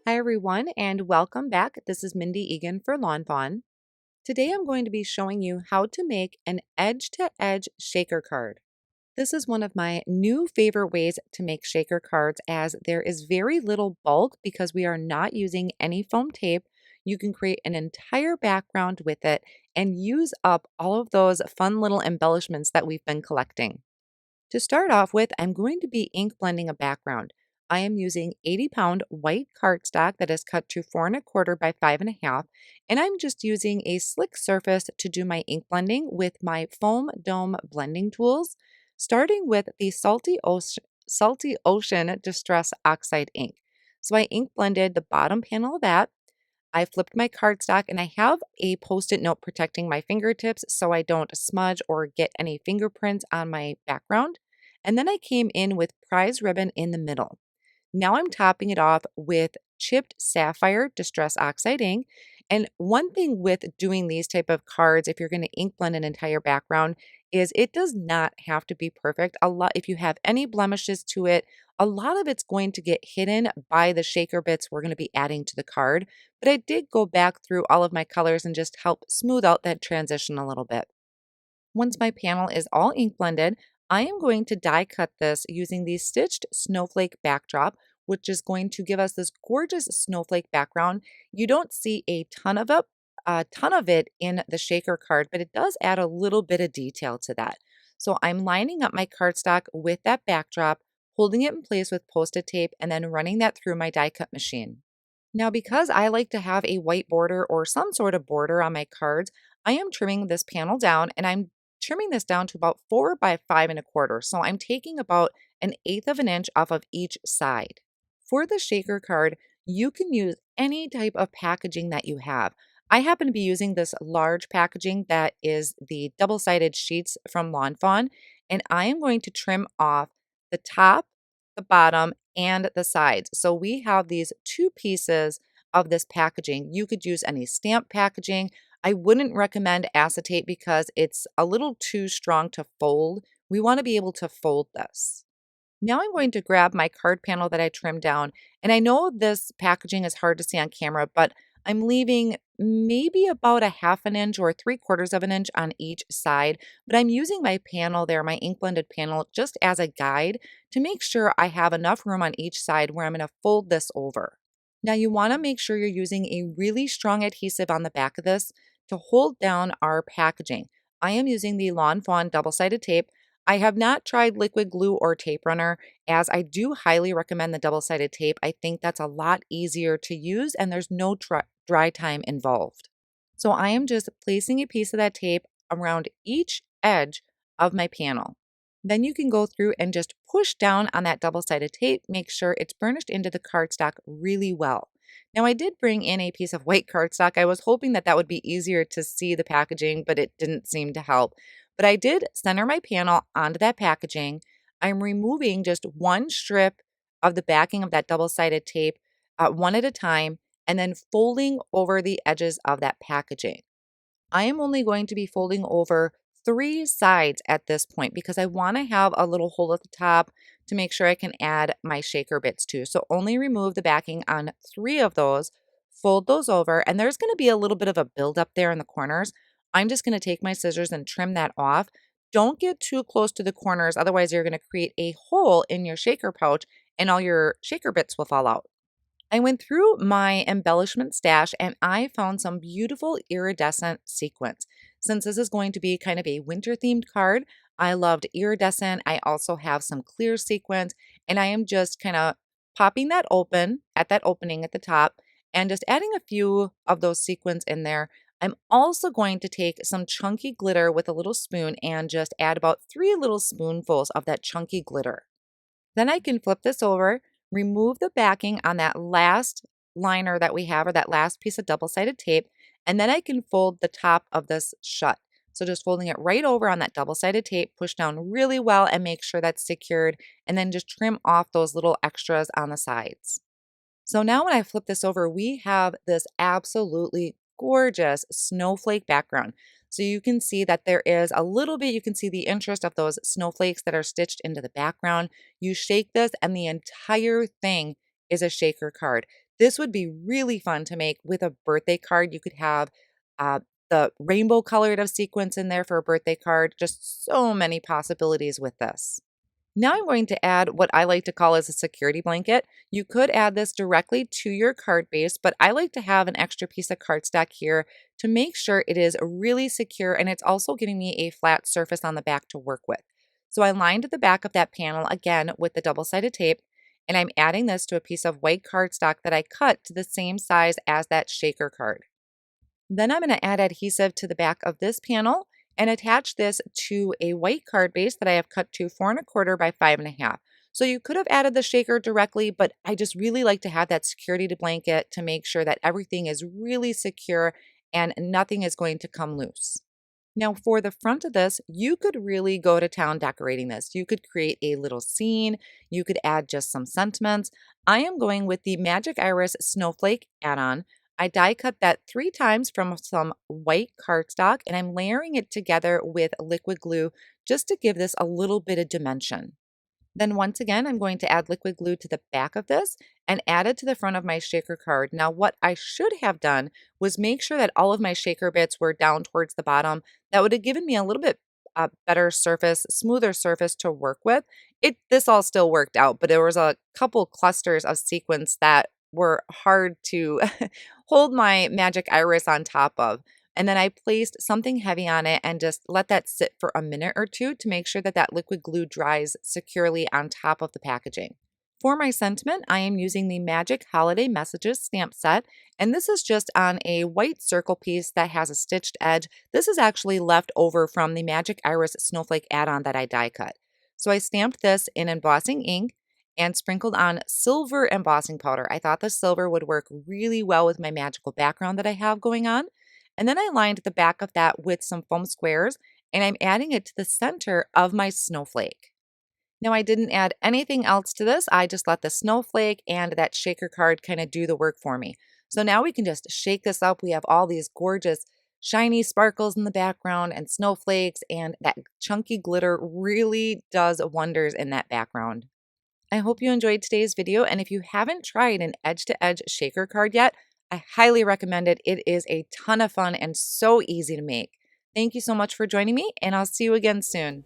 Hi everyone and welcome back. This is Mindy Egan for lawnfawn. Today I'm going to be showing you how to make an edge-to-edge shaker card. This is one of my new favorite ways to make shaker cards as there is very little bulk because we are not using any foam tape. You can create an entire background with it and use up all of those fun little embellishments that we've been collecting. To start off with, I'm going to be ink blending a background. I am using 80-pound white cardstock that is cut to 4¼ by 5½, and I'm just using a slick surface to do my ink blending with my foam dome blending tools, starting with the Salty Ocean Distress Oxide ink. So I ink blended the bottom panel of that. I flipped my cardstock and I have a post-it note protecting my fingertips so I don't smudge or get any fingerprints on my background. And then I came in with prize ribbon in the middle. Now I'm topping it off with chipped sapphire distress oxide ink. And one thing with doing these type of cards, if you're going to ink blend an entire background, is it does not have to be perfect. If you have any blemishes to it, a lot of it's going to get hidden by the shaker bits we're going to be adding to the card. But I did go back through all of my colors and just help smooth out that transition a little bit. Once my panel is all ink blended, I am going to die cut this using the stitched snowflake backdrop, which is going to give us this gorgeous snowflake background. You don't see a ton of it in the shaker card, but it does add a little bit of detail to that. So I'm lining up my cardstock with that backdrop, holding it in place with Post-it tape, and then running that through my die cut machine. Now, because I like to have a white border or some sort of border on my cards, I am trimming this panel down and I'm trimming this down to about 4 by 5¼ So I'm taking about 1/8 of an inch off of each side. For the shaker card, you can use any type of packaging that you have. I happen to be using this large packaging that is the double-sided sheets from Lawn Fawn, and I am going to trim off the top, the bottom, and the sides. So we have these two pieces of this packaging. You could use any stamp packaging. I wouldn't recommend acetate because it's a little too strong to fold. We want to be able to fold this. Now I'm going to grab my card panel that I trimmed down, and I know this packaging is hard to see on camera, but I'm leaving maybe about 1/2 an inch or 3/4 of an inch on each side, but I'm using my panel there, my ink blended panel, just as a guide to make sure I have enough room on each side where I'm going to fold this over. Now you want to make sure you're using a really strong adhesive on the back of this to hold down our packaging. I am using the Lawn Fawn double-sided tape. I have not tried liquid glue or tape runner, as I do highly recommend the double-sided tape. I think that's a lot easier to use and there's no dry time involved. So I am just placing a piece of that tape around each edge of my panel. Then you can go through and just push down on that double-sided tape, make sure it's burnished into the cardstock really well. Now I did bring in a piece of white cardstock. I was hoping that that would be easier to see the packaging, but it didn't seem to help. But I did center my panel onto that packaging. I'm removing just one strip of the backing of that double-sided tape, one at a time, and then folding over the edges of that packaging. I am only going to be folding over 3 sides at this point because I want to have a little hole at the top to make sure I can add my shaker bits too. So only remove the backing on 3 of those, fold those over, and there's going to be a little bit of a buildup there in the corners. I'm just going to take my scissors and trim that off. Don't get too close to the corners, otherwise you're going to create a hole in your shaker pouch and all your shaker bits will fall out. I went through my embellishment stash and I found some beautiful iridescent sequins. Since this is going to be kind of a winter themed card, I loved iridescent. I also have some clear sequins and I am just kind of popping that open at that opening at the top and just adding a few of those sequins in there. I'm also going to take some chunky glitter with a little spoon and just add about 3 little spoonfuls of that chunky glitter. Then I can flip this over, remove the backing on that last liner that we have or that last piece of double-sided tape, and then I can fold the top of this shut. So just folding it right over on that double-sided tape, push down really well and make sure that's secured, and then just trim off those little extras on the sides. So now when I flip this over, we have this absolutely gorgeous snowflake background. So you can see that there is a little bit, you can see the interest of those snowflakes that are stitched into the background. You shake this and the entire thing is a shaker card. This would be really fun to make with a birthday card. You could have uh, the rainbow colored of sequins in there for a birthday card. Just so many possibilities with this. Now I'm going to add what I like to call as a security blanket. You could add this directly to your card base, but I like to have an extra piece of cardstock here to make sure it is really secure and it's also giving me a flat surface on the back to work with. So I lined the back of that panel again with the double-sided tape, and I'm adding this to a piece of white cardstock that I cut to the same size as that shaker card. Then I'm going to add adhesive to the back of this panel and attach this to a white card base that I have cut to 4¼ by 5½. So you could have added the shaker directly, but I just really like to have that security blanket to make sure that everything is really secure and nothing is going to come loose. Now, for the front of this, you could really go to town decorating this. You could create a little scene. You could add just some sentiments. I am going with the Magic Iris Snowflake add-on. I die cut that 3 times from some white cardstock, and I'm layering it together with liquid glue just to give this a little bit of dimension. Then once again, I'm going to add liquid glue to the back of this and add it to the front of my shaker card. Now, what I should have done was make sure that all of my shaker bits were down towards the bottom. That would have given me a little bit better surface, smoother surface to work with. This all still worked out, but there was a couple clusters of sequins that were hard to hold my magic iris on top of. And then I placed something heavy on it and just let that sit for a minute or two to make sure that that liquid glue dries securely on top of the packaging. For my sentiment, I am using the Magic Holiday Messages stamp set, and this is just on a white circle piece that has a stitched edge. This is actually left over from the Magic Iris Snowflake add-on that I die cut. So I stamped this in embossing ink and sprinkled on silver embossing powder. I thought the silver would work really well with my magical background that I have going on. And then I lined the back of that with some foam squares, and I'm adding it to the center of my snowflake. Now, I didn't add anything else to this. I just let the snowflake and that shaker card kind of do the work for me. So now we can just shake this up. We have all these gorgeous shiny sparkles in the background and snowflakes, and that chunky glitter really does wonders in that background. I hope you enjoyed today's video, and if you haven't tried an edge-to-edge shaker card yet, I highly recommend it. It is a ton of fun and so easy to make. Thank you so much for joining me, and I'll see you again soon.